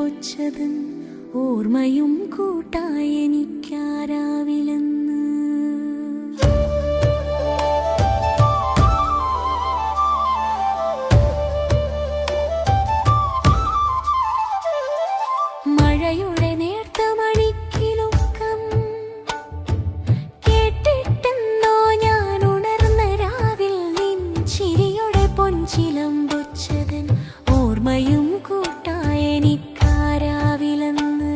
പൊച്ചതൻ ഓർമ്മയും കൂട്ടായെനിക്കാരാവിലെന്ന്. മഴയുടെ നേർത്ത മണിക്കിലുക്കം കേട്ടിട്ടെന്നോ ഞാൻ ഉണർന്ന രാവിൽ നിൻ ചിരിയുടെ പൊൻചിലം പൊച്ചതൻ ഓർമ്മയും കൂട്ടായെനിക്കാരാവിലെന്ന്.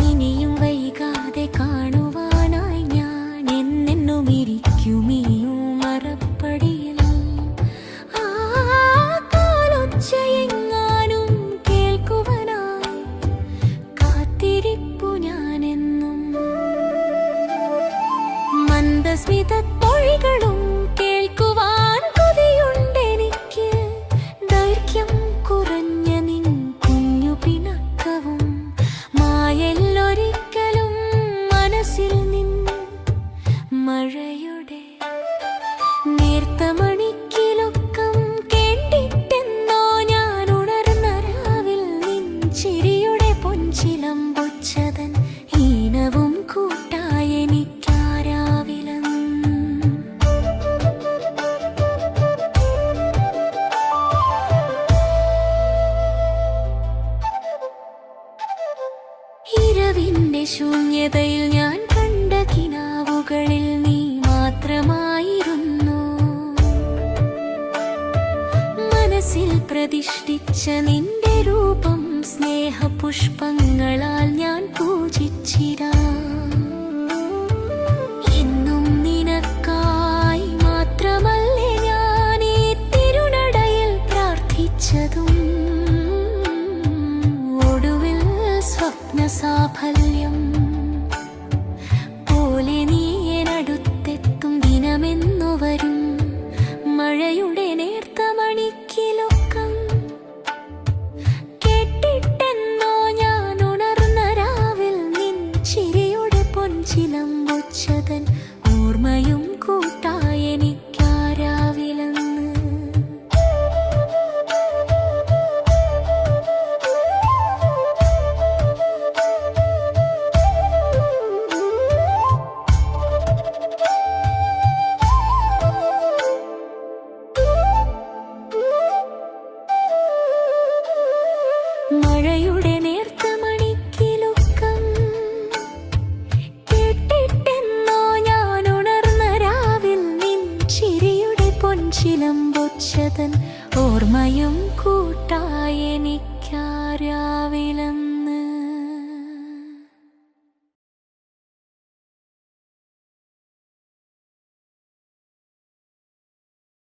ഇനിയും വൈകാതെ കാണുവാനായി ഞാൻ എന്നെന്നും ഇരിക്കുമീ മറപ്പടിയിൽ. ആ കാലൊച്ചയെങ്ങാനും കേൾക്കുവാനായി കാത്തിരിപ്പു ഞാനെന്നും. മന്ദസ്മിതത്തൊഴികളും കേൾക്കുവാൻ കൊതിയുണ്ടെനിക്ക്. ദൈർഘ്യം കുറഞ്ഞ നിൻ കുഞ്ഞു പിണക്കവും മായല്ലൊരിക്കലും മനസ്സിൽ നിന്ന്. മഴയുടെ നേർത്ത മണിക്കിലുക്കം കേട്ടിട്ടെന്നോ ഞാൻ ഉണർന്ന രാവിൽ നിൻ ചിരിയുടെ പൊൻചിലം പൊച്ചതൻ ഈണവും കൂട്ടായെനിക്കാരാവിലെന്ന്. ഇരവിന്റെ ശൂന്യതയിൽ ഞാൻ കണ്ട കിനാവുകളിൽ നീ മാത്രമായിരുന്നു. മനസ്സിൽ പ്രതിഷ്ഠിച്ച നിന്റെ രൂപം സ്നേഹപുഷ്പങ്ങളാൽ ഞാൻ പൂജിച്ചിരാം. എന്നും നിനക്കായി മാത്രമല്ലേ ഞാൻ ഈ തിരുനടയിൽ പ്രാർത്ഥിച്ചതും. ഒടുവിൽ സ്വപ്നസാഫല്യം പോലെ നീ എന്നടുത്തെത്തും ദിനമെന്നു വരും. മഴയുടെ നേർത്ത മണിക്കിലുക്കം കേട്ടിട്ടെന്നോ ഞാൻ ഉണർന്ന രാവിൽ നിൻ ചിരിയുടെ പൊൻചിലം പൊച്ചതൻ ഓർമ്മയും കൂട്ടായെനിക്കാരാവിലെന്ന്. മഴയുടെ നേർത്ത മണിക്കിലുക്കം കേട്ടിട്ടെന്നോ ഞാൻ ഉണർന്ന രാവിൽ നിൻ ചിരിയുടെ പൊൻചിലം പൊച്ചതൻ ഓർമ്മയും കൂട്ടായെനിക്കാരാവിലെന്ന്.